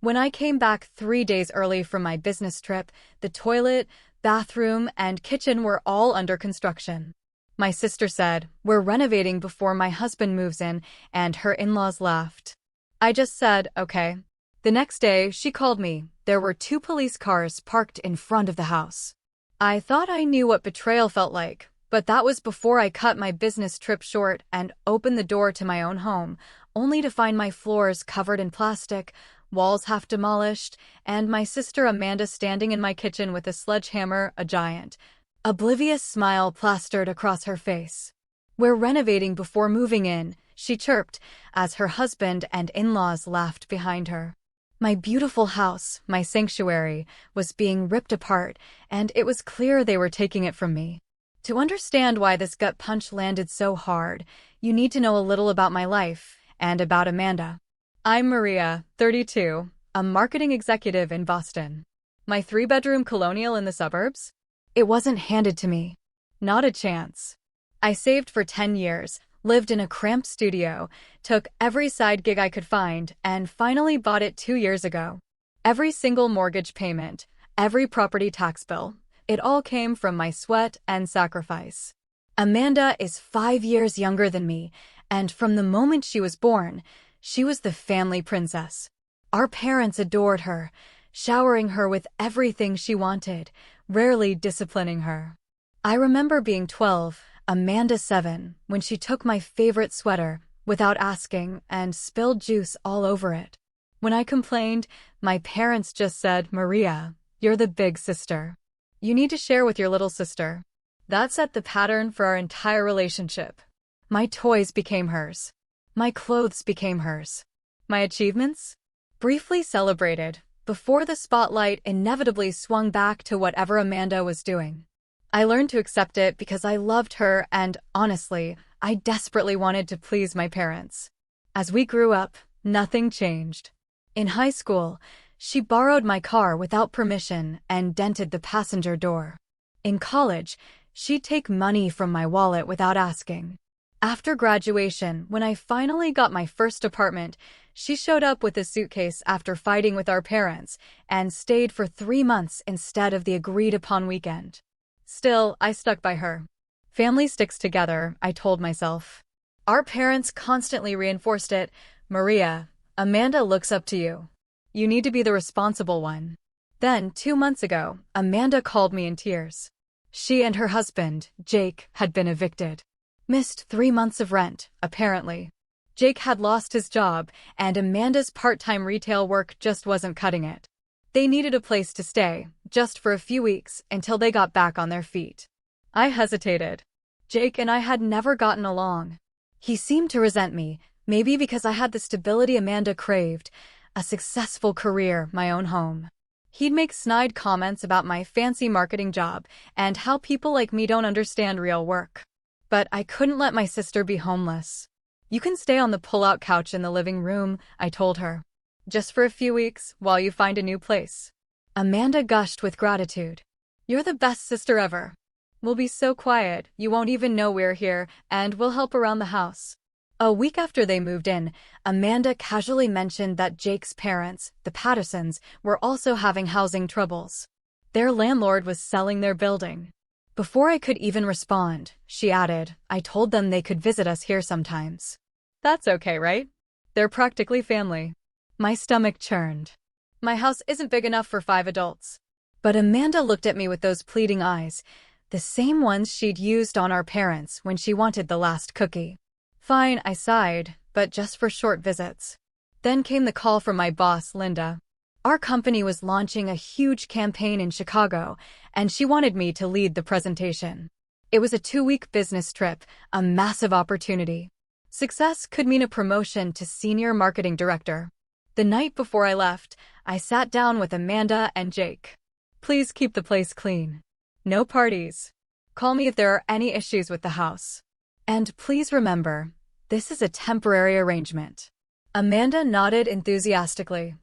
When I came back 3 days early from my business trip, the toilet, bathroom, and kitchen were all under construction. My sister said, "We're renovating before my husband moves in," and her in-laws laughed. I just said, "Okay." The next day, she called me. There were 2 police cars parked in front of the house. I thought I knew what betrayal felt like, but that was before I cut my business trip short and opened the door to my own home, only to find my floors covered in plastic, walls half demolished, and my sister Amanda standing in my kitchen with a sledgehammer, a giant, oblivious smile plastered across her face. "We're renovating before moving in," she chirped, as her husband and in-laws laughed behind her. My beautiful house, my sanctuary, was being ripped apart, and it was clear they were taking it from me. To understand why this gut punch landed so hard, you need to know a little about my life, and about Amanda. I'm Maria, 32, a marketing executive in Boston. My 3-bedroom colonial in the suburbs? It wasn't handed to me. Not a chance. I saved for 10 years, lived in a cramped studio, took every side gig I could find, and finally bought it 2 years ago. Every single mortgage payment, every property tax bill, it all came from my sweat and sacrifice. Amanda is 5 years younger than me, and from the moment she was born, she was the family princess. Our parents adored her, showering her with everything she wanted, rarely disciplining her. I remember being 12, Amanda 7, when she took my favorite sweater, without asking, and spilled juice all over it. When I complained, my parents just said, "Maria, you're the big sister. You need to share with your little sister." That set the pattern for our entire relationship. My toys became hers. My clothes became hers. My achievements? Briefly celebrated, before the spotlight inevitably swung back to whatever Amanda was doing. I learned to accept it because I loved her and, honestly, I desperately wanted to please my parents. As we grew up, nothing changed. In high school, she borrowed my car without permission and dented the passenger door. In college, she'd take money from my wallet without asking. After graduation, when I finally got my first apartment, she showed up with a suitcase after fighting with our parents and stayed for 3 months instead of the agreed-upon weekend. Still, I stuck by her. Family sticks together, I told myself. Our parents constantly reinforced it. "Maria, Amanda looks up to you. You need to be the responsible one." Then, 2 months ago, Amanda called me in tears. She and her husband, Jake, had been evicted. Missed 3 months of rent, apparently. Jake had lost his job, and Amanda's part-time retail work just wasn't cutting it. They needed a place to stay, just for a few weeks, until they got back on their feet. I hesitated. Jake and I had never gotten along. He seemed to resent me, maybe because I had the stability Amanda craved, a successful career, my own home. He'd make snide comments about my fancy marketing job and how people like me don't understand real work. But I couldn't let my sister be homeless. "You can stay on the pull-out couch in the living room," I told her. "Just for a few weeks, while you find a new place." Amanda gushed with gratitude. "You're the best sister ever. We'll be so quiet, you won't even know we're here, and we'll help around the house." A week after they moved in, Amanda casually mentioned that Jake's parents, the Pattersons, were also having housing troubles. Their landlord was selling their building. Before I could even respond, she added, "I told them they could visit us here sometimes." That's okay, right? They're practically family. My stomach churned. My house isn't big enough for 5 adults. But Amanda looked at me with those pleading eyes, the same ones she'd used on our parents when she wanted the last cookie. Fine, I sighed, but just for short visits. Then came the call from my boss, Linda. Our company was launching a huge campaign in Chicago, and she wanted me to lead the presentation. It was a 2-week business trip, a massive opportunity. Success could mean a promotion to senior marketing director. The night before I left, I sat down with Amanda and Jake. "Please keep the place clean. No parties. Call me if there are any issues with the house. And please remember, this is a temporary arrangement." Amanda nodded enthusiastically.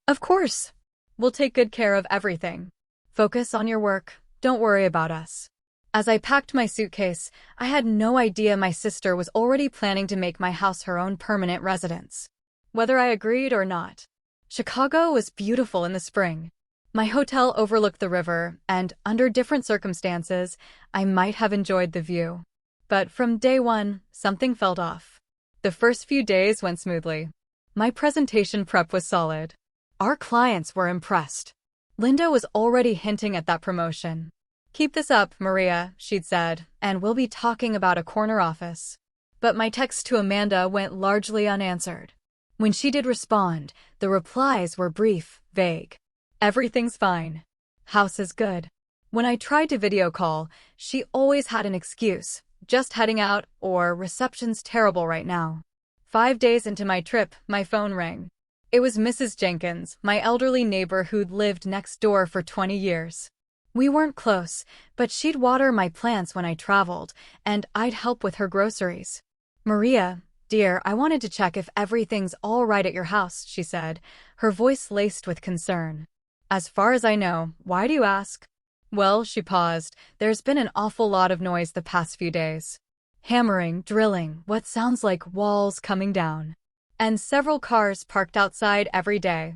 "Of course. We'll take good care of everything. Focus on your work. Don't worry about us." As I packed my suitcase, I had no idea my sister was already planning to make my house her own permanent residence. Whether I agreed or not, Chicago was beautiful in the spring. My hotel overlooked the river, and under different circumstances, I might have enjoyed the view. But from day one, something felt off. The first few days went smoothly. My presentation prep was solid. Our clients were impressed. Linda was already hinting at that promotion. "Keep this up, Maria," she'd said, "and we'll be talking about a corner office." But my text to Amanda went largely unanswered. When she did respond, the replies were brief, vague. "Everything's fine. House is good." When I tried to video call, she always had an excuse, "just heading out," or "reception's terrible right now." 5 days into my trip, my phone rang. It was Mrs. Jenkins, my elderly neighbor who'd lived next door for 20 years. We weren't close, but she'd water my plants when I traveled, and I'd help with her groceries. "Maria, dear, I wanted to check if everything's all right at your house," she said, her voice laced with concern. "As far as I know. Why do you ask?" "Well," she paused, "there's been an awful lot of noise the past few days. Hammering, drilling, what sounds like walls coming down. And several cars parked outside every day.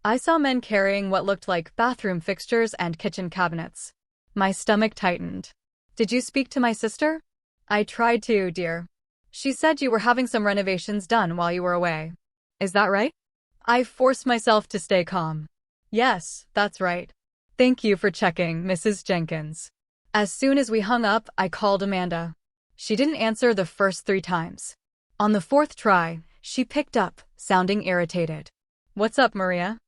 I saw men carrying what looked like bathroom fixtures and kitchen cabinets." My stomach tightened. "Did you speak to my sister?" "I tried to, dear. She said you were having some renovations done while you were away. Is that right?" I forced myself to stay calm. "Yes, that's right. Thank you for checking, Mrs. Jenkins." As soon as we hung up, I called Amanda. She didn't answer the first 3 times. On the 4th try, she picked up, sounding irritated. "What's up, Maria?"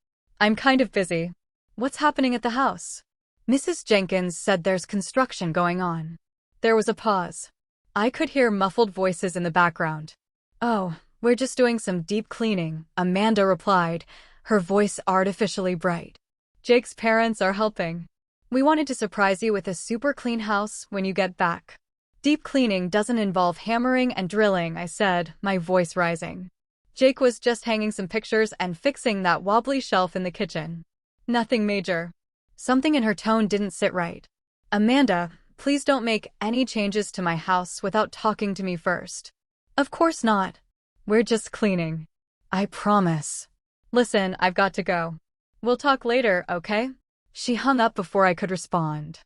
"I'm kind of busy." "What's happening at the house?" "Mrs. Jenkins said there's construction going on." There was a pause. I could hear muffled voices in the background. "Oh, we're just doing some deep cleaning," Amanda replied, her voice artificially bright. "Jake's parents are helping. We wanted to surprise you with a super clean house when you get back." "Deep cleaning doesn't involve hammering and drilling," I said, my voice rising. "Jake was just hanging some pictures and fixing that wobbly shelf in the kitchen. Nothing major." Something in her tone didn't sit right. "Amanda, please don't make any changes to my house without talking to me first." "Of course not. We're just cleaning." "I promise." "Listen, I've got to go. We'll talk later, okay?" She hung up before I could respond.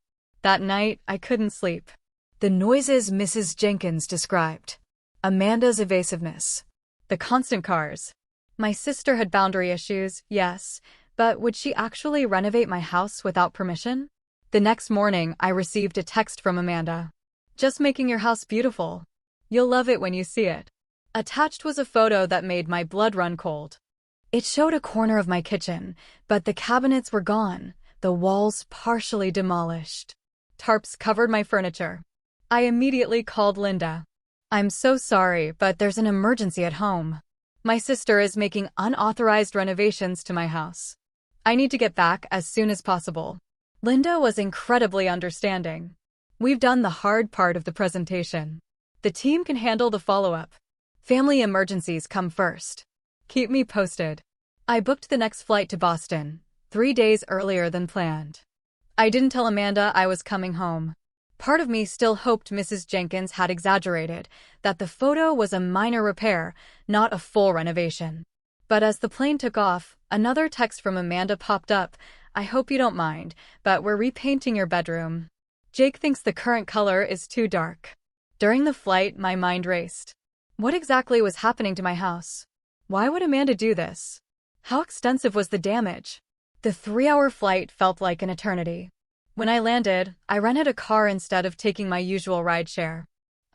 That night, I couldn't sleep. The noises Mrs. Jenkins described. Amanda's evasiveness. The constant cars. My sister had boundary issues, yes, but would she actually renovate my house without permission? The next morning, I received a text from Amanda. "Just making your house beautiful. You'll love it when you see it." Attached was a photo that made my blood run cold. It showed a corner of my kitchen, but the cabinets were gone, the walls partially demolished. Tarps covered my furniture. I immediately called Linda. "I'm so sorry, but there's an emergency at home. My sister is making unauthorized renovations to my house. I need to get back as soon as possible." Linda was incredibly understanding. "We've done the hard part of the presentation. The team can handle the follow-up. Family emergencies come first. Keep me posted." I booked the next flight to Boston, 3 days earlier than planned. I didn't tell Amanda I was coming home. Part of me still hoped Mrs. Jenkins had exaggerated, that the photo was a minor repair, not a full renovation. But as the plane took off, another text from Amanda popped up. "I hope you don't mind, but we're repainting your bedroom. Jake thinks the current color is too dark." During the flight, my mind raced. What exactly was happening to my house? Why would Amanda do this? How extensive was the damage? The 3-hour flight felt like an eternity. When I landed, I rented a car instead of taking my usual rideshare.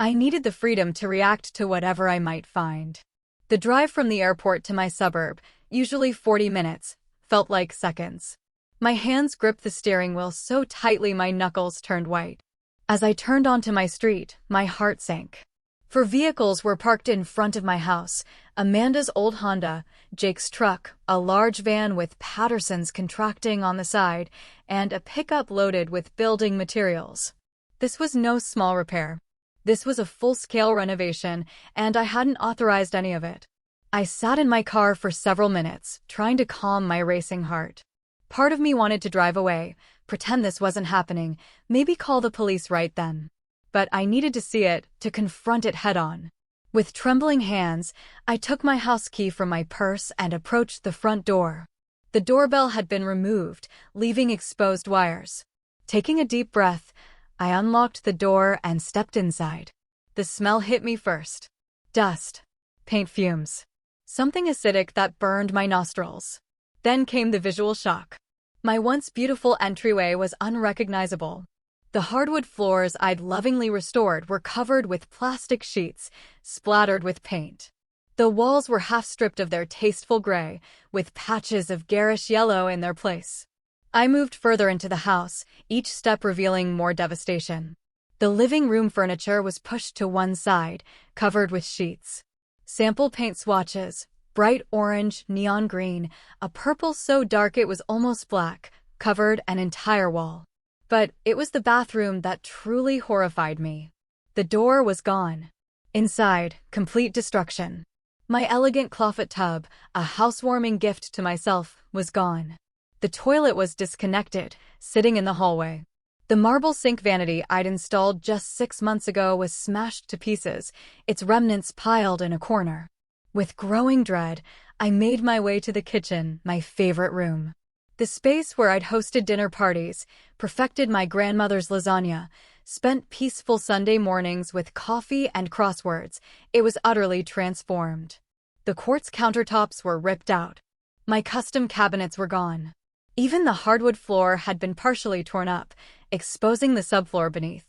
I needed the freedom to react to whatever I might find. The drive from the airport to my suburb, usually 40 minutes, felt like seconds. My hands gripped the steering wheel so tightly my knuckles turned white. As I turned onto my street, my heart sank. 4 vehicles were parked in front of my house: Amanda's old Honda, Jake's truck, a large van with Patterson's contracting on the side, and a pickup loaded with building materials. This was no small repair. This was a full-scale renovation, and I hadn't authorized any of it. I sat in my car for several minutes, trying to calm my racing heart. Part of me wanted to drive away, pretend this wasn't happening, maybe call the police right then. But I needed to see it, to confront it head-on. With trembling hands, I took my house key from my purse and approached the front door. The doorbell had been removed, leaving exposed wires. Taking a deep breath, I unlocked the door and stepped inside. The smell hit me first. Dust. Paint fumes. Something acidic that burned my nostrils. Then came the visual shock. My once beautiful entryway was unrecognizable. The hardwood floors I'd lovingly restored were covered with plastic sheets, splattered with paint. The walls were half stripped of their tasteful gray, with patches of garish yellow in their place. I moved further into the house, each step revealing more devastation. The living room furniture was pushed to one side, covered with sheets. Sample paint swatches, bright orange, neon green, a purple so dark it was almost black, covered an entire wall. But it was the bathroom that truly horrified me. The door was gone. Inside, complete destruction. My elegant clawfoot tub, a housewarming gift to myself, was gone. The toilet was disconnected, sitting in the hallway. The marble sink vanity I'd installed just 6 months ago was smashed to pieces, its remnants piled in a corner. With growing dread, I made my way to the kitchen, my favorite room. The space where I'd hosted dinner parties, perfected my grandmother's lasagna, spent peaceful Sunday mornings with coffee and crosswords, it was utterly transformed. The quartz countertops were ripped out. My custom cabinets were gone. Even the hardwood floor had been partially torn up, exposing the subfloor beneath.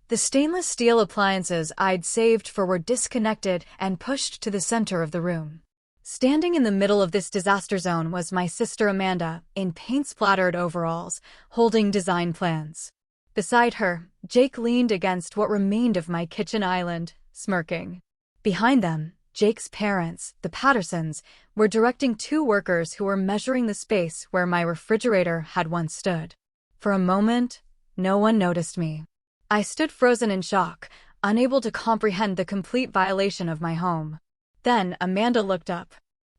The stainless steel appliances I'd saved for were disconnected and pushed to the center of the room. Standing in the middle of this disaster zone was my sister Amanda, in paint-splattered overalls, holding design plans. Beside her, Jake leaned against what remained of my kitchen island, smirking. Behind them, Jake's parents, the Pattersons, were directing 2 workers who were measuring the space where my refrigerator had once stood. For a moment, no one noticed me. I stood frozen in shock, unable to comprehend the complete violation of my home. Then Amanda looked up.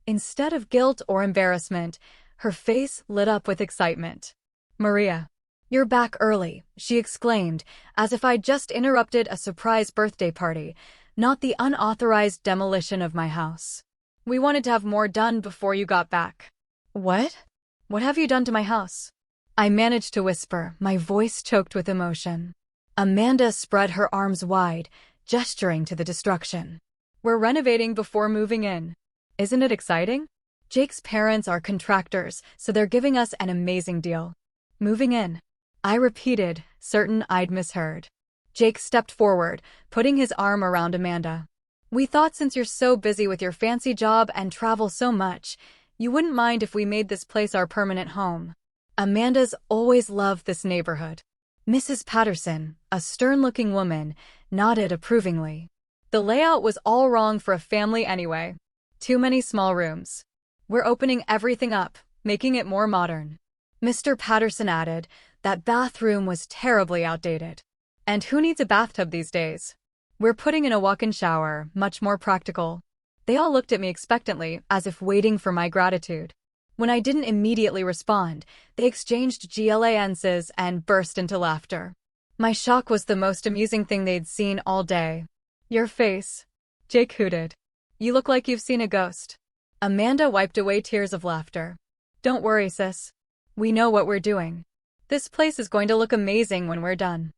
Instead of guilt or embarrassment, her face lit up with excitement. "Maria, you're back early," she exclaimed, as if I'd just interrupted a surprise birthday party, not the unauthorized demolition of my house. "We wanted to have more done before you got back." "What? What have you done to my house?" I managed to whisper, my voice choked with emotion. Amanda spread her arms wide, gesturing to the destruction. "We're renovating before moving in. Isn't it exciting? Jake's parents are contractors, so they're giving us an amazing deal." "Moving in," I repeated, certain I'd misheard. Jake stepped forward, putting his arm around Amanda. "We thought since you're so busy with your fancy job and travel so much, you wouldn't mind if we made this place our permanent home." Amanda's always loved this neighborhood. Mrs. Patterson, a stern-looking woman, nodded approvingly. The layout was all wrong for a family anyway. Too many small rooms. "We're opening everything up, making it more modern." Mr. Patterson added that bathroom was terribly outdated. "And who needs a bathtub these days? We're putting in a walk-in shower, much more practical." They all looked at me expectantly, as if waiting for my gratitude. When I didn't immediately respond, they exchanged glances and burst into laughter. My shock was the most amusing thing they'd seen all day. "Your face," Jake hooted. "You look like you've seen a ghost." Amanda wiped away tears of laughter. "Don't worry, sis. We know what we're doing. This place is going to look amazing when we're done."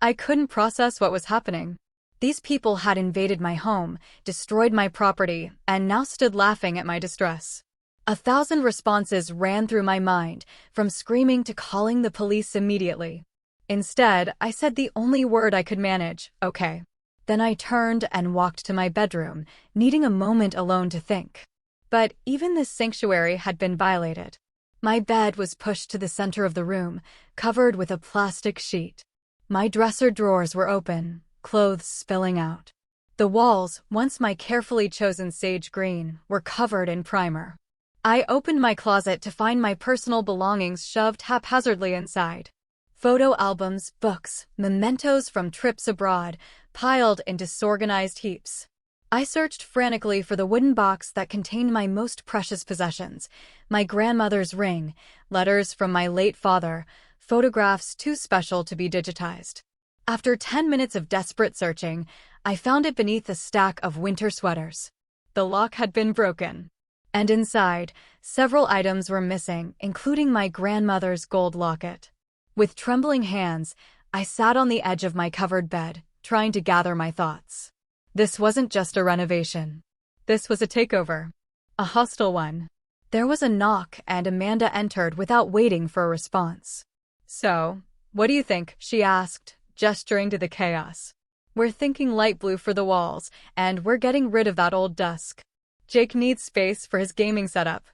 I couldn't process what was happening. These people had invaded my home, destroyed my property, and now stood laughing at my distress. 1,000 responses ran through my mind, from screaming to calling the police immediately. Instead, I said the only word I could manage, "Okay." Then I turned and walked to my bedroom, needing a moment alone to think. But even this sanctuary had been violated. My bed was pushed to the center of the room, covered with a plastic sheet. My dresser drawers were open, clothes spilling out. The walls, once my carefully chosen sage green, were covered in primer. I opened my closet to find my personal belongings shoved haphazardly inside. Photo albums, books, mementos from trips abroad, piled in disorganized heaps. I searched frantically for the wooden box that contained my most precious possessions, my grandmother's ring, letters from my late father, photographs too special to be digitized. After 10 minutes of desperate searching, I found it beneath a stack of winter sweaters. The lock had been broken, and inside, several items were missing, including my grandmother's gold locket. With trembling hands, I sat on the edge of my covered bed, trying to gather my thoughts. This wasn't just a renovation. This was a takeover. A hostile one. There was a knock, and Amanda entered without waiting for a response. "So, what do you think?" she asked, gesturing to the chaos. "We're thinking light blue for the walls, and we're getting rid of that old dusk. Jake needs space for his gaming setup."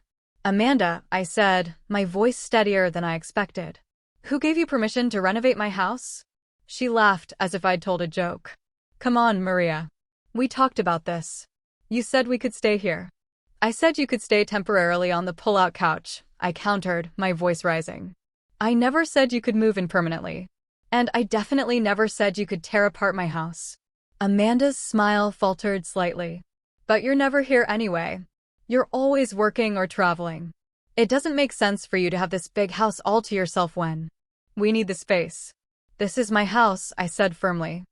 "Amanda," I said, my voice steadier than I expected. "Who gave you permission to renovate my house?" She laughed as if I'd told a joke. "Come on, Maria. We talked about this. You said we could stay here." "I said you could stay temporarily on the pull-out couch," I countered, my voice rising. "I never said you could move in permanently. And I definitely never said you could tear apart my house." Amanda's smile faltered slightly. "But you're never here anyway. You're always working or traveling. It doesn't make sense for you to have this big house all to yourself when we need the space." "This is my house," I said firmly.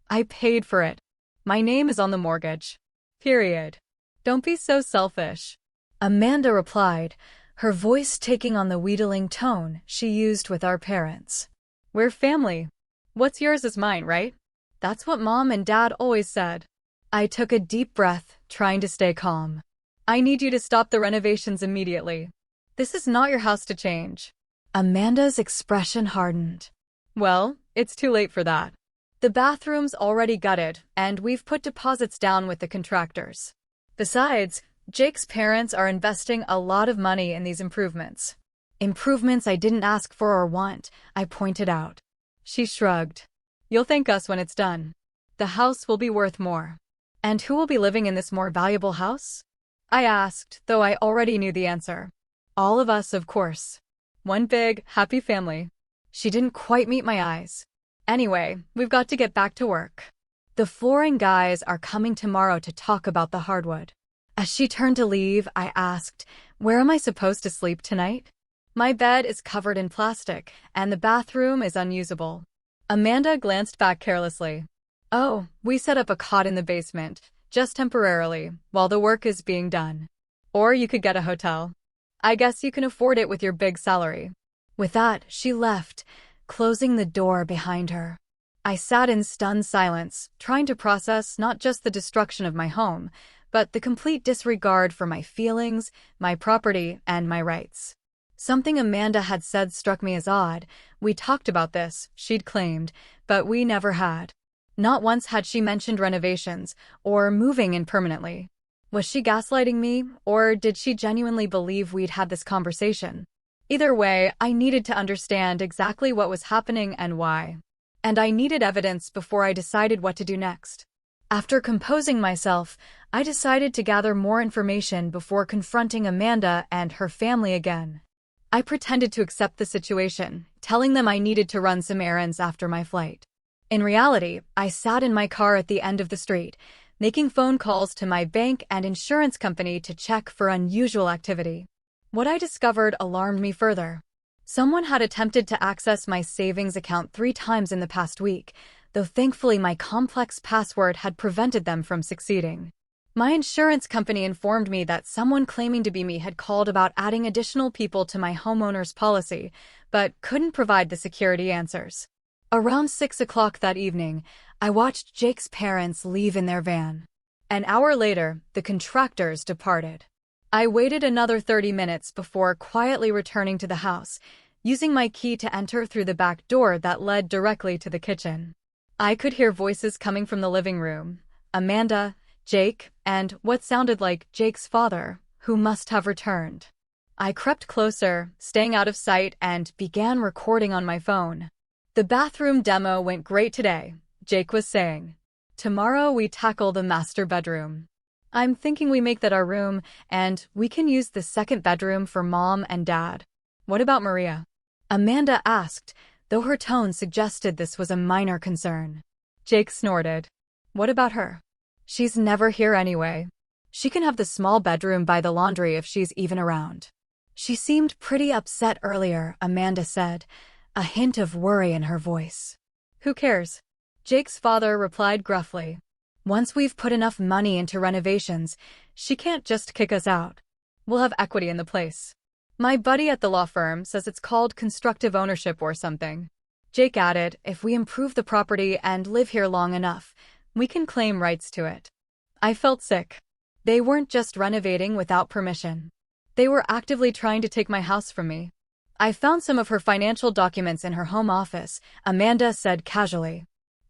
"I paid for it. My name is on the mortgage. Period. Don't be so selfish." Amanda replied, her voice taking on the wheedling tone she used with our parents. "We're family. What's yours is mine, right? That's what Mom and Dad always said." I took a deep breath, trying to stay calm. "I need you to stop the renovations immediately. This is not your house to change." Amanda's expression hardened. "Well, it's too late for that. The bathroom's already gutted, and we've put deposits down with the contractors. Besides, Jake's parents are investing a lot of money in these improvements." "Improvements I didn't ask for or want," I pointed out. She shrugged. "You'll thank us when it's done. The house will be worth more." "And who will be living in this more valuable house?" I asked, though I already knew the answer. "All of us, of course. One big, happy family." She didn't quite meet my eyes. "Anyway, we've got to get back to work. The flooring guys are coming tomorrow to talk about the hardwood." As she turned to leave, I asked, "Where am I supposed to sleep tonight?" "My bed is covered in plastic, and the bathroom is unusable." Amanda glanced back carelessly. "Oh, we set up a cot in the basement, just temporarily, while the work is being done. Or you could get a hotel. I guess you can afford it with your big salary." With that, she left, closing the door behind her. I sat in stunned silence, trying to process not just the destruction of my home, but the complete disregard for my feelings, my property, and my rights. Something Amanda had said struck me as odd. "We talked about this," she'd claimed, "but we never had." Not once had she mentioned renovations, or moving in permanently. Was she gaslighting me, or did she genuinely believe we'd had this conversation? Either way, I needed to understand exactly what was happening and why. And I needed evidence before I decided what to do next. After composing myself, I decided to gather more information before confronting Amanda and her family again. I pretended to accept the situation, telling them I needed to run some errands after my flight. In reality, I sat in my car at the end of the street, making phone calls to my bank and insurance company to check for unusual activity. What I discovered alarmed me further. Someone had attempted to access my savings account 3 times in the past week, though thankfully my complex password had prevented them from succeeding. My insurance company informed me that someone claiming to be me had called about adding additional people to my homeowner's policy, but couldn't provide the security answers. Around 6 o'clock that evening, I watched Jake's parents leave in their van. An hour later, the contractors departed. I waited another 30 minutes before quietly returning to the house, using my key to enter through the back door that led directly to the kitchen. I could hear voices coming from the living room. Amanda, Jake, and what sounded like Jake's father, who must have returned. I crept closer, staying out of sight, and began recording on my phone. "The bathroom demo went great today," Jake was saying. "Tomorrow we tackle the master bedroom. I'm thinking we make that our room, and we can use the second bedroom for Mom and Dad." "What about Maria?" Amanda asked, though her tone suggested this was a minor concern. Jake snorted. "What about her? She's never here anyway. She can have the small bedroom by the laundry if she's even around." "She seemed pretty upset earlier," Amanda said, a hint of worry in her voice. "Who cares? Jake's father replied gruffly. Once we've put enough money into renovations, she can't just kick us out. We'll have equity in the place. My buddy at the law firm says it's called constructive ownership or something. Jake added, if we improve the property and live here long enough, we can claim rights to it. I felt sick. They weren't just renovating without permission. They were actively trying to take my house from me. I found some of her financial documents in her home office, Amanda said casually.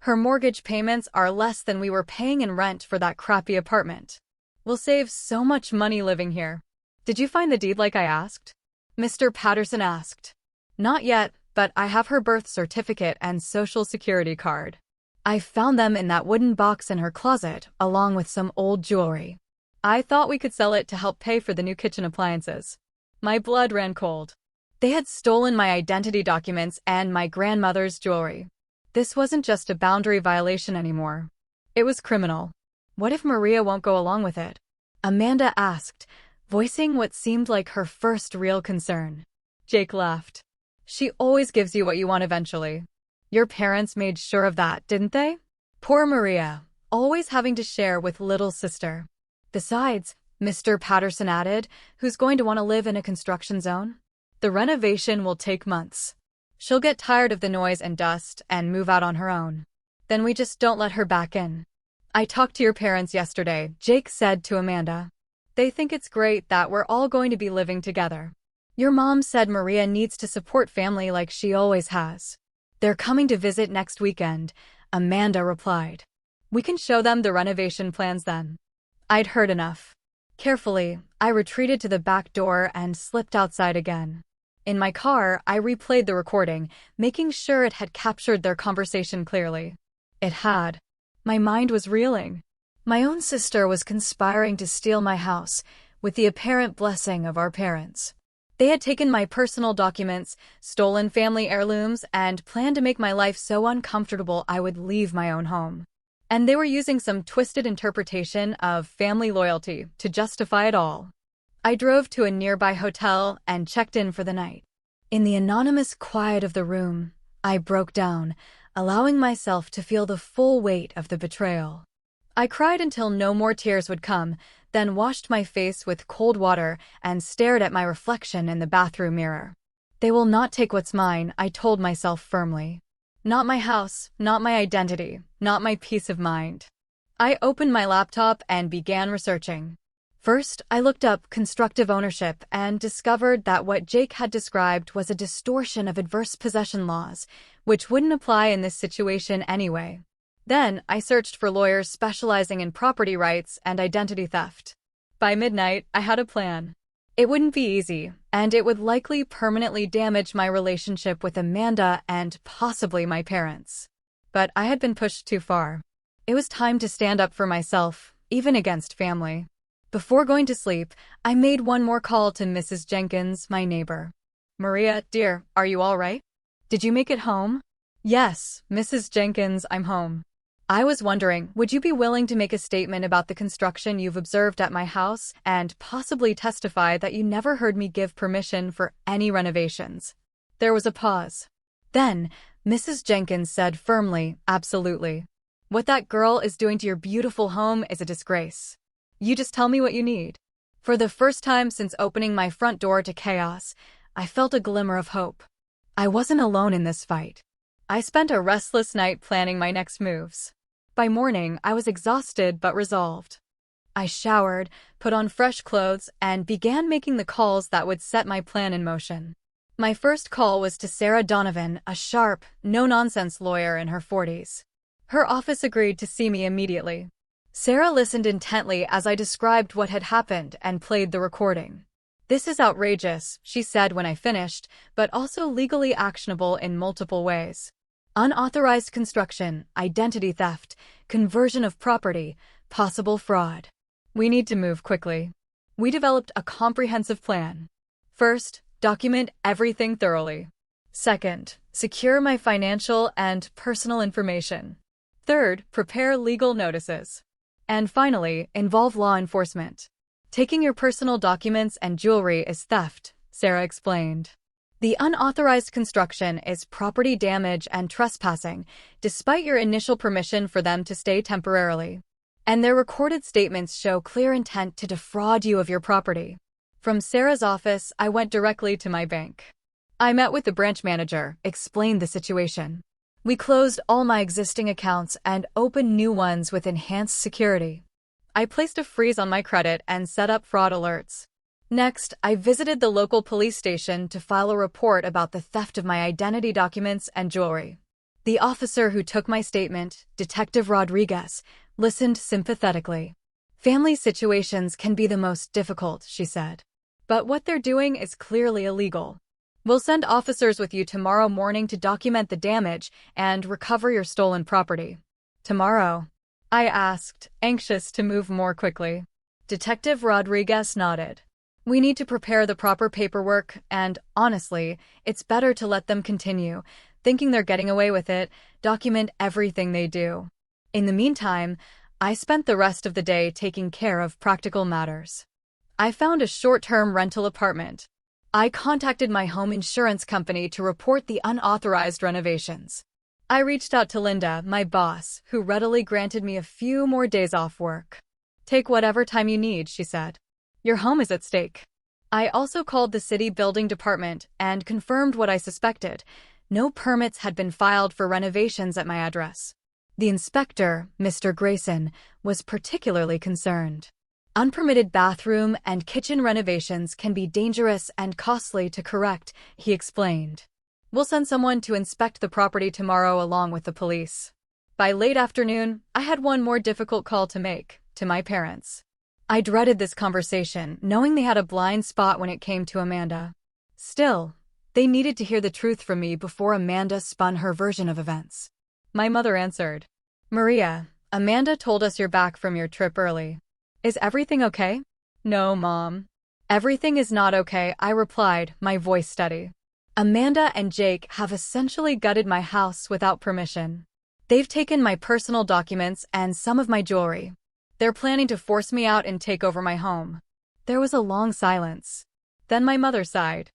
Her mortgage payments are less than we were paying in rent for that crappy apartment. We'll save so much money living here. Did you find the deed like I asked? Mr. Patterson asked. Not yet, but I have her birth certificate and social security card. I found them in that wooden box in her closet, along with some old jewelry. I thought we could sell it to help pay for the new kitchen appliances. My blood ran cold. They had stolen my identity documents and my grandmother's jewelry. This wasn't just a boundary violation anymore. It was criminal. What if Maria won't go along with it? Amanda asked, voicing what seemed like her first real concern. Jake laughed. She always gives you what you want eventually. Your parents made sure of that, didn't they? Poor Maria, always having to share with little sister. Besides, Mr. Patterson added, who's going to want to live in a construction zone? The renovation will take months. She'll get tired of the noise and dust and move out on her own. Then we just don't let her back in. I talked to your parents yesterday, Jake said to Amanda. They think it's great that we're all going to be living together. Your mom said Maria needs to support family like she always has. They're coming to visit next weekend, Amanda replied. We can show them the renovation plans then. I'd heard enough. Carefully, I retreated to the back door and slipped outside again. In my car, I replayed the recording, making sure it had captured their conversation clearly. It had. My mind was reeling. My own sister was conspiring to steal my house, with the apparent blessing of our parents. They had taken my personal documents, stolen family heirlooms, and planned to make my life so uncomfortable I would leave my own home. And they were using some twisted interpretation of family loyalty to justify it all. I drove to a nearby hotel and checked in for the night. In the anonymous quiet of the room, I broke down, allowing myself to feel the full weight of the betrayal. I cried until no more tears would come, then washed my face with cold water and stared at my reflection in the bathroom mirror. They will not take what's mine, I told myself firmly. Not my house, not my identity, not my peace of mind. I opened my laptop and began researching. First, I looked up constructive ownership and discovered that what Jake had described was a distortion of adverse possession laws, which wouldn't apply in this situation anyway. Then, I searched for lawyers specializing in property rights and identity theft. By midnight, I had a plan. It wouldn't be easy, and it would likely permanently damage my relationship with Amanda and possibly my parents. But I had been pushed too far. It was time to stand up for myself, even against family. Before going to sleep, I made one more call to Mrs. Jenkins, my neighbor. Maria, dear, are you all right? Did you make it home? Yes, Mrs. Jenkins, I'm home. I was wondering, would you be willing to make a statement about the construction you've observed at my house and possibly testify that you never heard me give permission for any renovations? There was a pause. Then, Mrs. Jenkins said firmly, absolutely. What that girl is doing to your beautiful home is a disgrace. You just tell me what you need. For the first time since opening my front door to chaos, I felt a glimmer of hope. I wasn't alone in this fight. I spent a restless night planning my next moves. By morning, I was exhausted but resolved. I showered, put on fresh clothes, and began making the calls that would set my plan in motion. My first call was to Sarah Donovan, a sharp, no-nonsense lawyer in her 40s. Her office agreed to see me immediately. Sarah listened intently as I described what had happened and played the recording. This is outrageous, she said when I finished, but also legally actionable in multiple ways. Unauthorized construction, identity theft, conversion of property, possible fraud. We need to move quickly. We developed a comprehensive plan. First, document everything thoroughly. Second, secure my financial and personal information. Third, prepare legal notices. And finally, involve law enforcement. Taking your personal documents and jewelry is theft, Sarah explained. The unauthorized construction is property damage and trespassing, despite your initial permission for them to stay temporarily. And their recorded statements show clear intent to defraud you of your property. From Sarah's office, I went directly to my bank. I met with the branch manager, explained the situation. We closed all my existing accounts and opened new ones with enhanced security. I placed a freeze on my credit and set up fraud alerts. Next, I visited the local police station to file a report about the theft of my identity documents and jewelry. The officer who took my statement, Detective Rodriguez, listened sympathetically. Family situations can be the most difficult, she said. But what they're doing is clearly illegal. We'll send officers with you tomorrow morning to document the damage and recover your stolen property. Tomorrow? I asked, anxious to move more quickly. Detective Rodriguez nodded. We need to prepare the proper paperwork, and honestly, it's better to let them continue, thinking they're getting away with it, document everything they do. In the meantime, I spent the rest of the day taking care of practical matters. I found a short-term rental apartment. I contacted my home insurance company to report the unauthorized renovations. I reached out to Linda, my boss, who readily granted me a few more days off work. Take whatever time you need, she said. Your home is at stake. I also called the city building department and confirmed what I suspected. No permits had been filed for renovations at my address. The inspector, Mr. Grayson, was particularly concerned. Unpermitted bathroom and kitchen renovations can be dangerous and costly to correct, he explained. We'll send someone to inspect the property tomorrow along with the police. By late afternoon, I had one more difficult call to make, to my parents. I dreaded this conversation, knowing they had a blind spot when it came to Amanda. Still, they needed to hear the truth from me before Amanda spun her version of events. My mother answered. Maria, Amanda told us you're back from your trip early. Is everything okay? No, Mom. Everything is not okay, I replied, my voice steady. Amanda and Jake have essentially gutted my house without permission. They've taken my personal documents and some of my jewelry. They're planning to force me out and take over my home. There was a long silence. Then my mother sighed.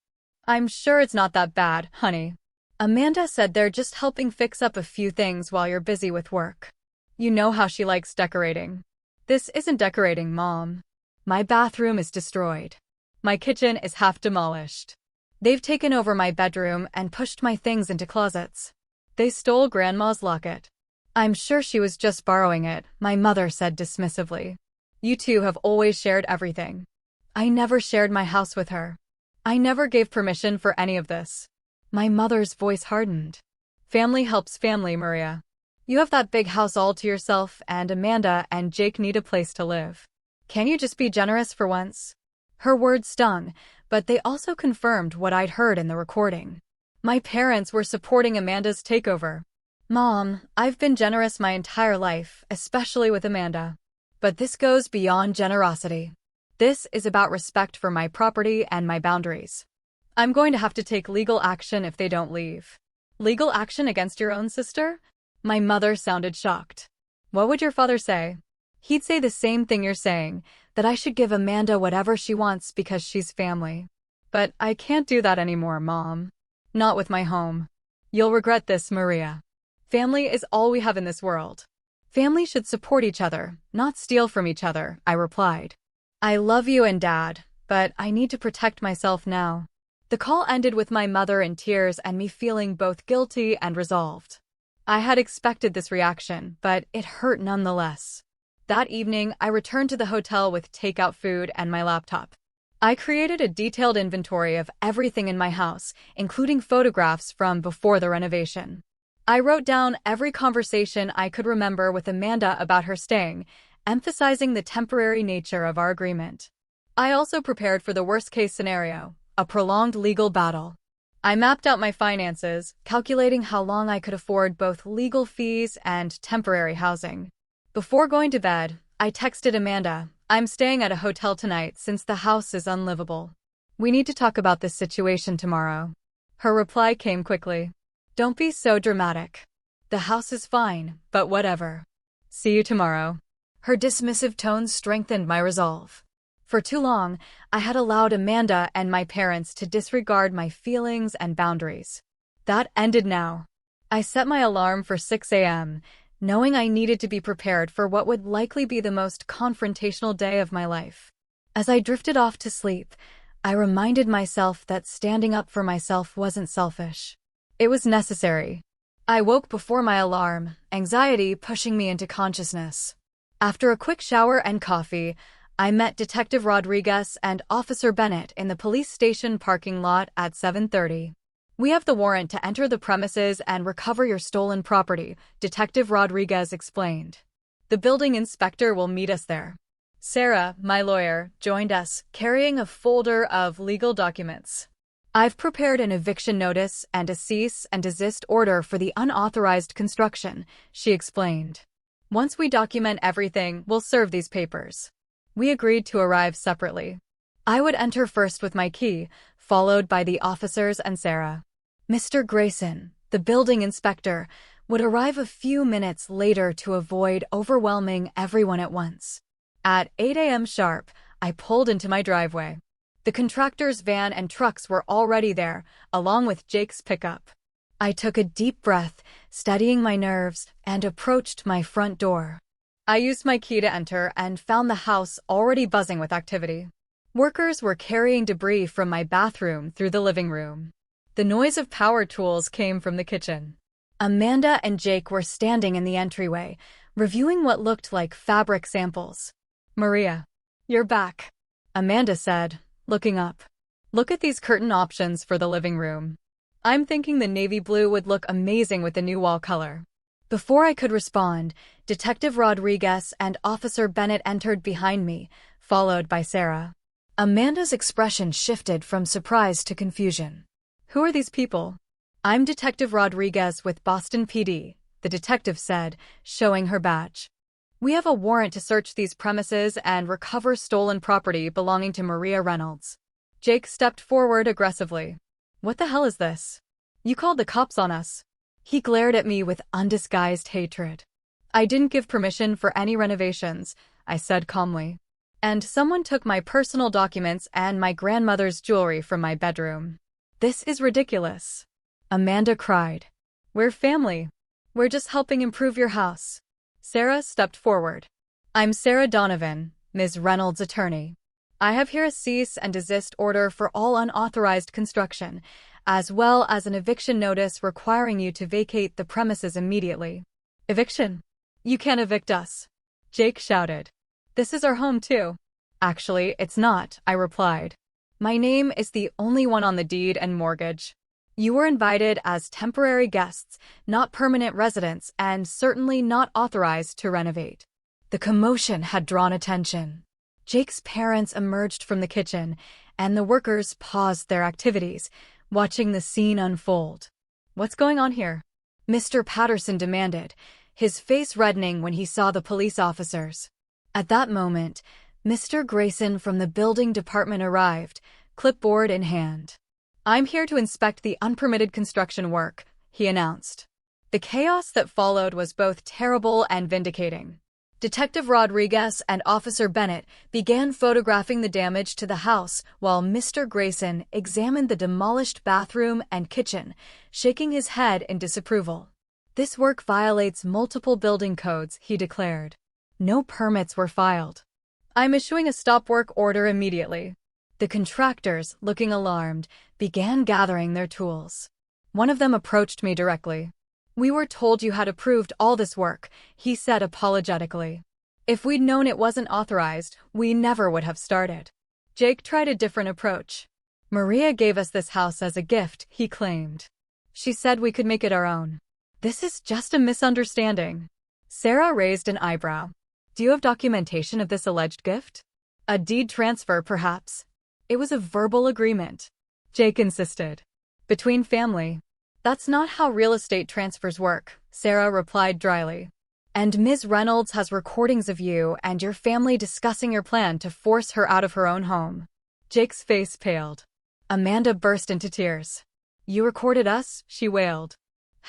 I'm sure it's not that bad, honey. Amanda said they're just helping fix up a few things while you're busy with work. You know how she likes decorating. This isn't decorating, Mom. My bathroom is destroyed. My kitchen is half demolished. They've taken over my bedroom and pushed my things into closets. They stole Grandma's locket. I'm sure she was just borrowing it, my mother said dismissively. You two have always shared everything. I never shared my house with her. I never gave permission for any of this. My mother's voice hardened. Family helps family, Maria. You have that big house all to yourself, and Amanda and Jake need a place to live. Can you just be generous for once? Her words stung, but they also confirmed what I'd heard in the recording. My parents were supporting Amanda's takeover. Mom, I've been generous my entire life, especially with Amanda. But this goes beyond generosity. This is about respect for my property and my boundaries. I'm going to have to take legal action if they don't leave. Legal action against your own sister? My mother sounded shocked. What would your father say? He'd say the same thing you're saying, that I should give Amanda whatever she wants because she's family. But I can't do that anymore, Mom. Not with my home. You'll regret this, Maria. Family is all we have in this world. Family should support each other, not steal from each other, I replied. I love you and Dad, but I need to protect myself now. The call ended with my mother in tears and me feeling both guilty and resolved. I had expected this reaction, but it hurt nonetheless. That evening, I returned to the hotel with takeout food and my laptop. I created a detailed inventory of everything in my house, including photographs from before the renovation. I wrote down every conversation I could remember with Amanda about her staying, emphasizing the temporary nature of our agreement. I also prepared for the worst-case scenario, a prolonged legal battle. I mapped out my finances, calculating how long I could afford both legal fees and temporary housing. Before going to bed, I texted Amanda, I'm staying at a hotel tonight since the house is unlivable. We need to talk about this situation tomorrow. Her reply came quickly. Don't be so dramatic. The house is fine, but whatever. See you tomorrow. Her dismissive tone strengthened my resolve. For too long, I had allowed Amanda and my parents to disregard my feelings and boundaries. That ended now. I set my alarm for 6 a.m., knowing I needed to be prepared for what would likely be the most confrontational day of my life. As I drifted off to sleep, I reminded myself that standing up for myself wasn't selfish. It was necessary. I woke before my alarm, anxiety pushing me into consciousness. After a quick shower and coffee, I met Detective Rodriguez and Officer Bennett in the police station parking lot at 7:30. "We have the warrant to enter the premises and recover your stolen property," Detective Rodriguez explained. "The building inspector will meet us there." Sarah, my lawyer, joined us, carrying a folder of legal documents. "I've prepared an eviction notice and a cease and desist order for the unauthorized construction," she explained. "Once we document everything, we'll serve these papers." We agreed to arrive separately. I would enter first with my key, followed by the officers and Sarah. Mr. Grayson, the building inspector, would arrive a few minutes later to avoid overwhelming everyone at once. At 8 a.m. sharp, I pulled into my driveway. The contractor's van and trucks were already there, along with Jake's pickup. I took a deep breath, steadying my nerves, and approached my front door. I used my key to enter and found the house already buzzing with activity. Workers were carrying debris from my bathroom through the living room. The noise of power tools came from the kitchen. Amanda and Jake were standing in the entryway, reviewing what looked like fabric samples. "Maria, you're back," Amanda said, looking up. "Look at these curtain options for the living room. I'm thinking the navy blue would look amazing with the new wall color." Before I could respond, Detective Rodriguez and Officer Bennett entered behind me, followed by Sarah. Amanda's expression shifted from surprise to confusion. "Who are these people?" "I'm Detective Rodriguez with Boston PD," the detective said, showing her badge. "We have a warrant to search these premises and recover stolen property belonging to Maria Reynolds." Jake stepped forward aggressively. "What the hell is this? You called the cops on us." He glared at me with undisguised hatred. "I didn't give permission for any renovations," I said calmly. "And someone took my personal documents and my grandmother's jewelry from my bedroom." "This is ridiculous," Amanda cried. "We're family. We're just helping improve your house." Sarah stepped forward. "I'm Sarah Donovan, Ms. Reynolds' attorney. I have here a cease and desist order for all unauthorized construction, as well as an eviction notice requiring you to vacate the premises immediately." "Eviction? You can't evict us," Jake shouted. "This is our home too." "Actually, it's not," I replied. "My name is the only one on the deed and mortgage. You were invited as temporary guests, not permanent residents, and certainly not authorized to renovate." The commotion had drawn attention. Jake's parents emerged from the kitchen, and the workers paused their activities, watching the scene unfold. "What's going on here?" Mr. Patterson demanded, his face reddening when he saw the police officers. At that moment, Mr. Grayson from the building department arrived, clipboard in hand. "I'm here to inspect the unpermitted construction work," he announced. The chaos that followed was both terrible and vindicating. Detective Rodriguez and Officer Bennett began photographing the damage to the house while Mr. Grayson examined the demolished bathroom and kitchen, shaking his head in disapproval. "This work violates multiple building codes," he declared. No permits were filed. "I'm issuing a stop work order immediately." The contractors, looking alarmed, began gathering their tools. One of them approached me directly. "We were told you had approved all this work," he said apologetically. "If we'd known it wasn't authorized, we never would have started." Jake tried a different approach. "Maria gave us this house as a gift," he claimed. "She said we could make it our own." "This is just a misunderstanding." Sarah raised an eyebrow. "Do you have documentation of this alleged gift?" "A deed transfer, perhaps." "It was a verbal agreement," Jake insisted. "Between family." "That's not how real estate transfers work," Sarah replied dryly. "And Ms. Reynolds has recordings of you and your family discussing your plan to force her out of her own home." Jake's face paled. Amanda burst into tears. "You recorded us?" she wailed.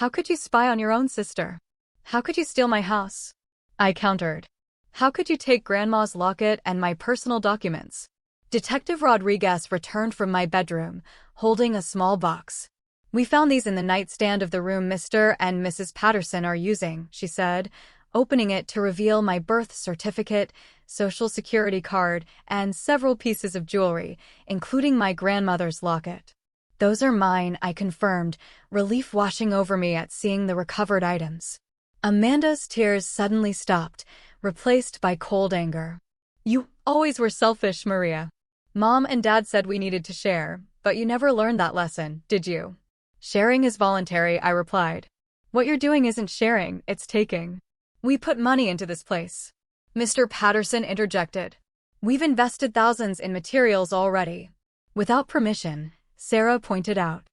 "How could you spy on your own sister? How could you steal my house?" I countered. "How could you take Grandma's locket and my personal documents?" Detective Rodriguez returned from my bedroom, holding a small box. "We found these in the nightstand of the room Mr. and Mrs. Patterson are using," she said, opening it to reveal my birth certificate, social security card, and several pieces of jewelry, including my grandmother's locket. "Those are mine," I confirmed, relief washing over me at seeing the recovered items. Amanda's tears suddenly stopped, replaced by cold anger. "You always were selfish, Maria. Mom and Dad said we needed to share, but you never learned that lesson, did you?" "Sharing is voluntary," I replied. "What you're doing isn't sharing, it's taking. We put money into this place." Mr. Patterson interjected. "We've invested thousands in materials already." "Without permission," Sarah pointed out.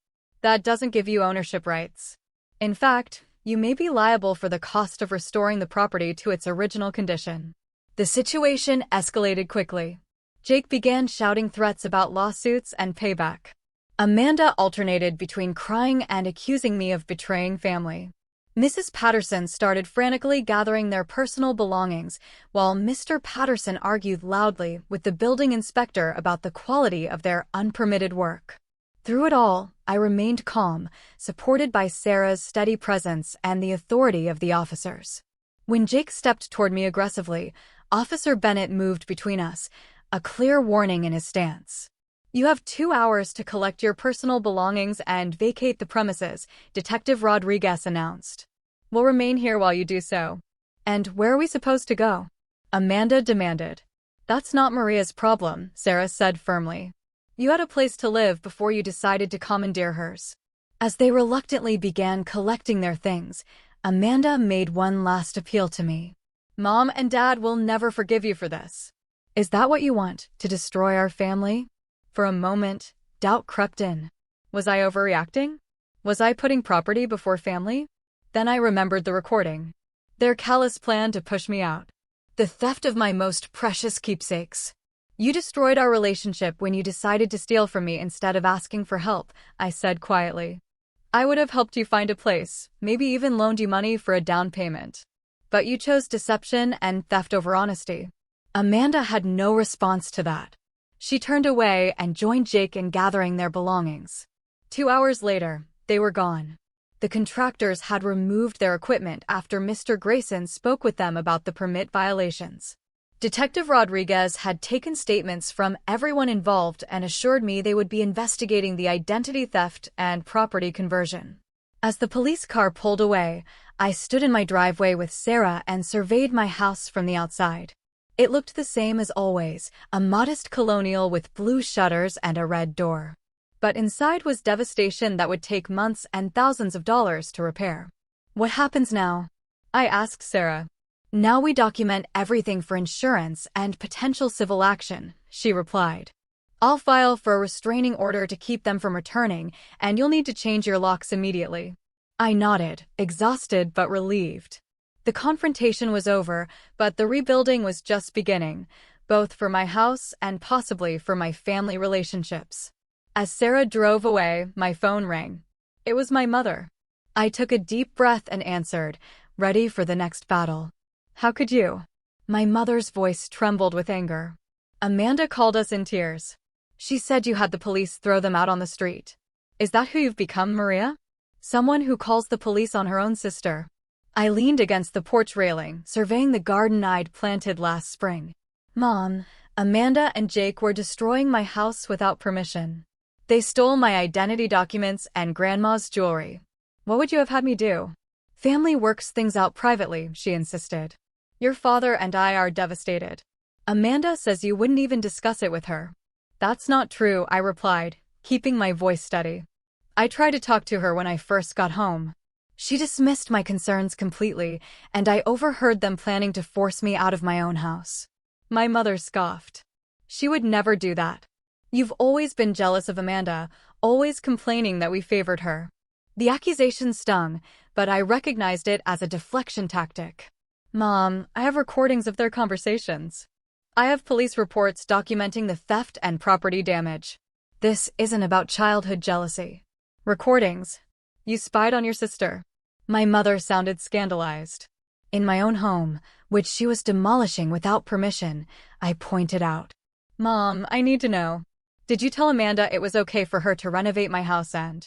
"That doesn't give you ownership rights. In fact, you may be liable for the cost of restoring the property to its original condition." The situation escalated quickly. Jake began shouting threats about lawsuits and payback. Amanda alternated between crying and accusing me of betraying family. Mrs. Patterson started frantically gathering their personal belongings, while Mr. Patterson argued loudly with the building inspector about the quality of their unpermitted work. Through it all, I remained calm, supported by Sarah's steady presence and the authority of the officers. When Jake stepped toward me aggressively, Officer Bennett moved between us, a clear warning in his stance. "You have 2 hours to collect your personal belongings and vacate the premises," Detective Rodriguez announced. "We'll remain here while you do so." "And where are we supposed to go?" Amanda demanded. "That's not Maria's problem," Sarah said firmly. "You had a place to live before you decided to commandeer hers." As they reluctantly began collecting their things, Amanda made one last appeal to me. "Mom and Dad will never forgive you for this. Is that what you want, to destroy our family?" For a moment, doubt crept in. Was I overreacting? Was I putting property before family? Then I remembered the recording. Their callous plan to push me out. The theft of my most precious keepsakes. "You destroyed our relationship when you decided to steal from me instead of asking for help," I said quietly. "I would have helped you find a place, maybe even loaned you money for a down payment. But you chose deception and theft over honesty." Amanda had no response to that. She turned away and joined Jake in gathering their belongings. 2 hours later, they were gone. The contractors had removed their equipment after Mr. Grayson spoke with them about the permit violations. Detective Rodriguez had taken statements from everyone involved and assured me they would be investigating the identity theft and property conversion. As the police car pulled away, I stood in my driveway with Sarah and surveyed my house from the outside. It looked the same as always, a modest colonial with blue shutters and a red door. But inside was devastation that would take months and thousands of dollars to repair. "What happens now?" I asked Sarah. "Now we document everything for insurance and potential civil action," she replied. "I'll file for a restraining order to keep them from returning, and you'll need to change your locks immediately." I nodded, exhausted but relieved. The confrontation was over, but the rebuilding was just beginning, both for my house and possibly for my family relationships. As Sarah drove away, my phone rang. It was my mother. I took a deep breath and answered, ready for the next battle. "How could you?" My mother's voice trembled with anger. "Amanda called us in tears. She said you had the police throw them out on the street. Is that who you've become, Maria? Someone who calls the police on her own sister." I leaned against the porch railing, surveying the garden I'd planted last spring. "Mom, Amanda and Jake were destroying my house without permission. They stole my identity documents and Grandma's jewelry. What would you have had me do?" "Family works things out privately," she insisted. "Your father and I are devastated. Amanda says you wouldn't even discuss it with her." "That's not true," I replied, keeping my voice steady. "I tried to talk to her when I first got home. She dismissed my concerns completely, and I overheard them planning to force me out of my own house." My mother scoffed. "She would never do that. You've always been jealous of Amanda, always complaining that we favored her." The accusation stung, but I recognized it as a deflection tactic. "Mom, I have recordings of their conversations. I have police reports documenting the theft and property damage. This isn't about childhood jealousy." "Recordings? You spied on your sister?" My mother sounded scandalized. "In my own home, which she was demolishing without permission," I pointed out. Mom, I need to know. Did you tell Amanda it was okay for her to renovate my house and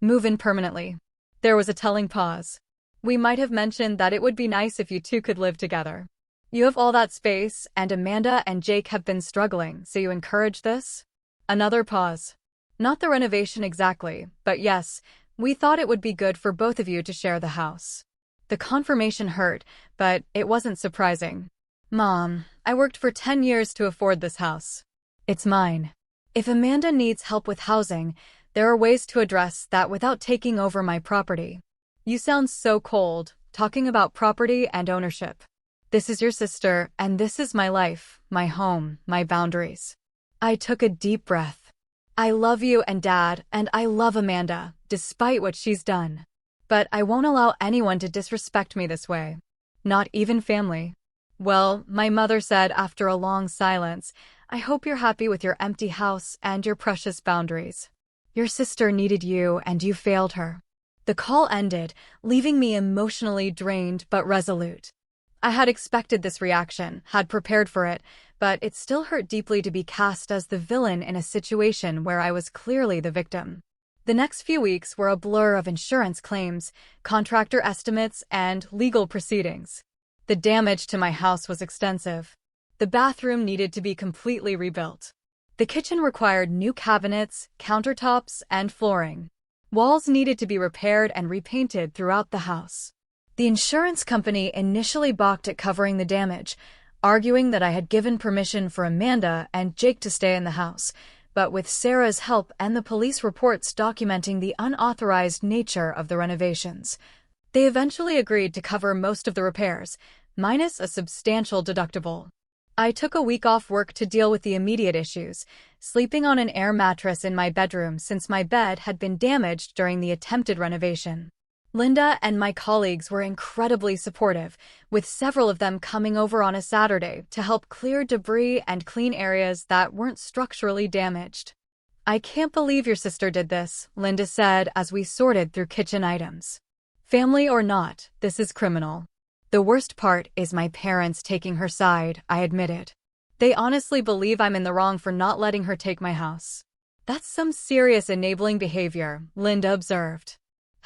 move in permanently? There was a telling pause. We might have mentioned that it would be nice if you two could live together. You have all that space, and Amanda and Jake have been struggling, so you encourage this? Another pause. Not the renovation exactly, but yes, we thought it would be good for both of you to share the house. The confirmation hurt, but it wasn't surprising. Mom, I worked for 10 years to afford this house. It's mine. If Amanda needs help with housing, there are ways to address that without taking over my property. You sound so cold, talking about property and ownership. This is your sister, and this is my life, my home, my boundaries. I took a deep breath. I love you and Dad, and I love Amanda, despite what she's done. But I won't allow anyone to disrespect me this way. Not even family. Well, my mother said after a long silence, I hope you're happy with your empty house and your precious boundaries. Your sister needed you, and you failed her. The call ended, leaving me emotionally drained but resolute. I had expected this reaction, had prepared for it, but it still hurt deeply to be cast as the villain in a situation where I was clearly the victim. The next few weeks were a blur of insurance claims, contractor estimates, and legal proceedings. The damage to my house was extensive. The bathroom needed to be completely rebuilt. The kitchen required new cabinets, countertops, and flooring. Walls needed to be repaired and repainted throughout the house. The insurance company initially balked at covering the damage, arguing that I had given permission for Amanda and Jake to stay in the house, but with Sarah's help and the police reports documenting the unauthorized nature of the renovations, they eventually agreed to cover most of the repairs, minus a substantial deductible. I took a week off work to deal with the immediate issues, sleeping on an air mattress in my bedroom since my bed had been damaged during the attempted renovation. Linda and my colleagues were incredibly supportive, with several of them coming over on a Saturday to help clear debris and clean areas that weren't structurally damaged. I can't believe your sister did this, Linda said as we sorted through kitchen items. Family or not, this is criminal. The worst part is my parents taking her side, I admitted. They honestly believe I'm in the wrong for not letting her take my house. That's some serious enabling behavior, Linda observed.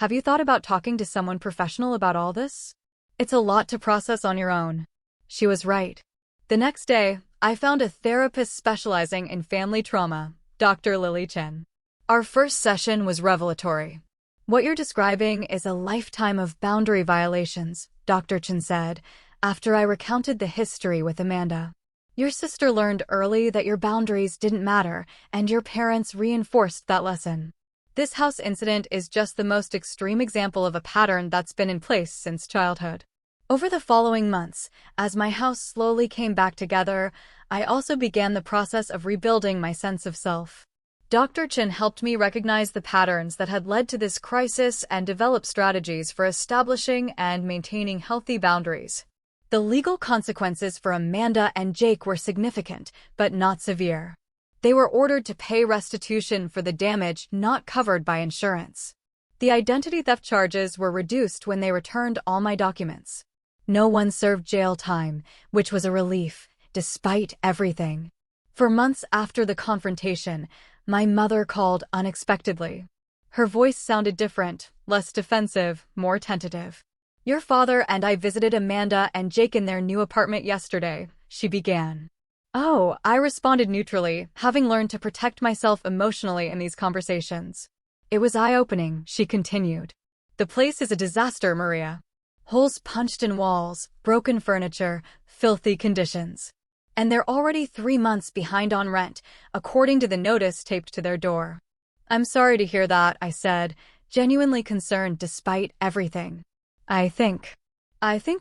Have you thought about talking to someone professional about all this? It's a lot to process on your own. She was right. The next day, I found a therapist specializing in family trauma, Dr. Lily Chen. Our first session was revelatory. What you're describing is a lifetime of boundary violations, Dr. Chen said, after I recounted the history with Amanda. Your sister learned early that your boundaries didn't matter, and your parents reinforced that lesson. This house incident is just the most extreme example of a pattern that's been in place since childhood. Over the following months, as my house slowly came back together, I also began the process of rebuilding my sense of self. Dr. Chen helped me recognize the patterns that had led to this crisis and develop strategies for establishing and maintaining healthy boundaries. The legal consequences for Amanda and Jake were significant, but not severe. They were ordered to pay restitution for the damage not covered by insurance. The identity theft charges were reduced when they returned all my documents. No one served jail time, which was a relief, despite everything. For months after the confrontation, my mother called unexpectedly. Her voice sounded different, less defensive, more tentative. Your father and I visited Amanda and Jake in their new apartment yesterday, she began. Oh, I responded neutrally, having learned to protect myself emotionally in these conversations. It was eye-opening, she continued. The place is a disaster, Maria. Holes punched in walls, broken furniture, filthy conditions. And they're already 3 months behind on rent, according to the notice taped to their door. I'm sorry to hear that, I said, genuinely concerned despite everything. I think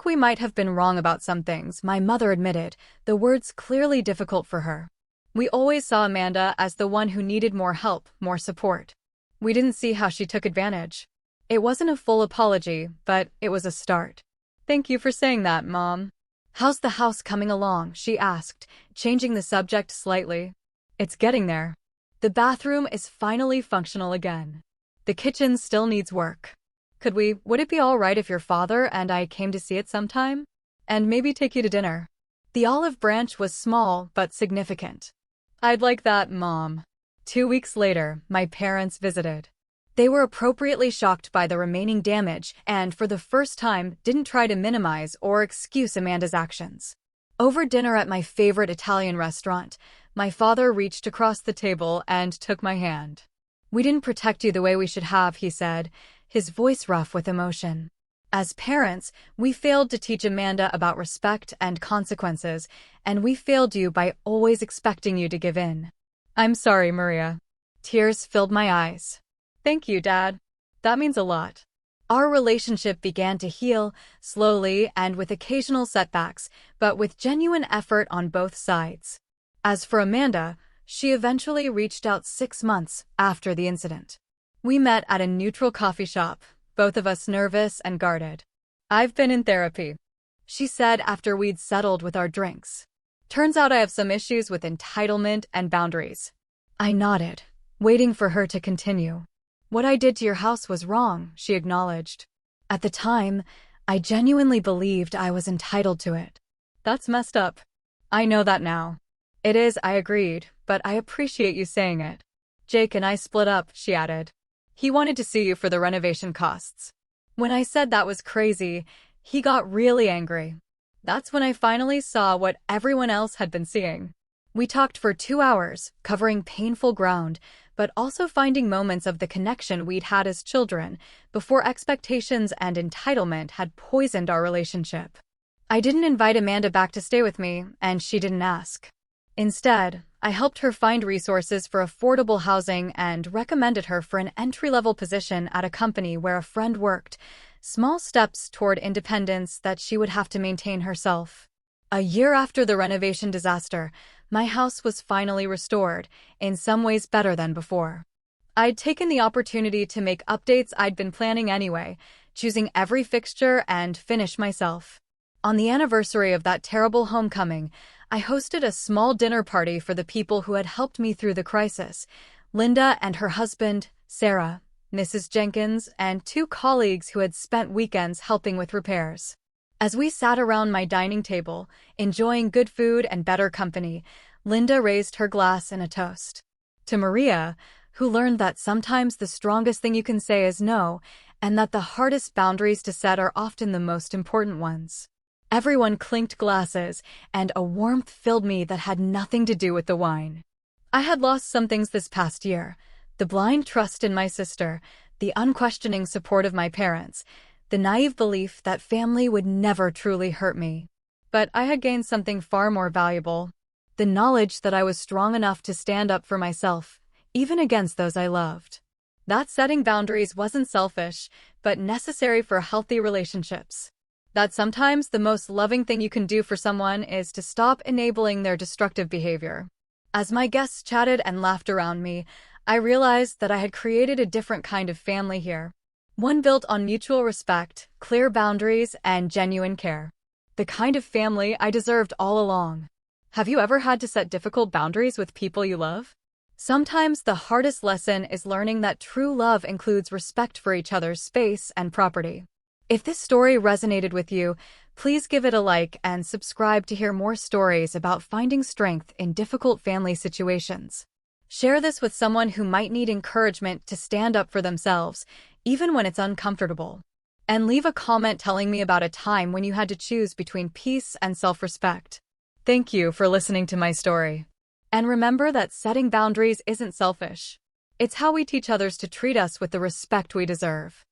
we might have been wrong about some things, my mother admitted, the words clearly difficult for her. We always saw Amanda as the one who needed more help, more support. We didn't see how she took advantage. It wasn't a full apology, but it was a start. Thank you for saying that, Mom. How's the house coming along? She asked, changing the subject slightly. It's getting there. The bathroom is finally functional again. The kitchen still needs work. Would it be all right if your father and I came to see it sometime? And maybe take you to dinner? The olive branch was small but significant. I'd like that, Mom. 2 weeks later, my parents visited. They were appropriately shocked by the remaining damage and, for the first time, didn't try to minimize or excuse Amanda's actions. Over dinner at my favorite Italian restaurant, my father reached across the table and took my hand. "We didn't protect you the way we should have," he said, his voice rough with emotion. "As parents, we failed to teach Amanda about respect and consequences, and we failed you by always expecting you to give in." "I'm sorry, Maria." Tears filled my eyes. "Thank you, Dad. That means a lot." Our relationship began to heal, slowly and with occasional setbacks, but with genuine effort on both sides. As for Amanda, she eventually reached out 6 months after the incident. We met at a neutral coffee shop, both of us nervous and guarded. "I've been in therapy," she said after we'd settled with our drinks. "Turns out I have some issues with entitlement and boundaries." I nodded, waiting for her to continue. "What I did to your house was wrong," she acknowledged. "At the time, I genuinely believed I was entitled to it." "That's messed up." "I know that now." "It is," I agreed, "but I appreciate you saying it." "Jake and I split up," she added. "He wanted to sue you for the renovation costs." When I said that was crazy, he got really angry. That's when I finally saw what everyone else had been seeing. We talked for 2 hours, covering painful ground, but also finding moments of the connection we'd had as children, before expectations and entitlement had poisoned our relationship. I didn't invite Amanda back to stay with me, and she didn't ask. Instead, I helped her find resources for affordable housing and recommended her for an entry-level position at a company where a friend worked, small steps toward independence that she would have to maintain herself. A year after the renovation disaster, my house was finally restored, in some ways better than before. I'd taken the opportunity to make updates I'd been planning anyway, choosing every fixture and finish myself. On the anniversary of that terrible homecoming, I hosted a small dinner party for the people who had helped me through the crisis: Linda and her husband, Sarah, Mrs. Jenkins, and 2 colleagues who had spent weekends helping with repairs. As we sat around my dining table, enjoying good food and better company, Linda raised her glass in a toast. To Maria, who learned that sometimes the strongest thing you can say is no, and that the hardest boundaries to set are often the most important ones. Everyone clinked glasses, and a warmth filled me that had nothing to do with the wine. I had lost some things this past year: the blind trust in my sister, the unquestioning support of my parents, the naive belief that family would never truly hurt me. But I had gained something far more valuable: the knowledge that I was strong enough to stand up for myself, even against those I loved. That setting boundaries wasn't selfish, but necessary for healthy relationships. That sometimes the most loving thing you can do for someone is to stop enabling their destructive behavior. As my guests chatted and laughed around me, I realized that I had created a different kind of family here. One built on mutual respect, clear boundaries, and genuine care. The kind of family I deserved all along. Have you ever had to set difficult boundaries with people you love? Sometimes the hardest lesson is learning that true love includes respect for each other's space and property. If this story resonated with you, please give it a like and subscribe to hear more stories about finding strength in difficult family situations. Share this with someone who might need encouragement to stand up for themselves, even when it's uncomfortable. And leave a comment telling me about a time when you had to choose between peace and self-respect. Thank you for listening to my story. And remember that setting boundaries isn't selfish. It's how we teach others to treat us with the respect we deserve.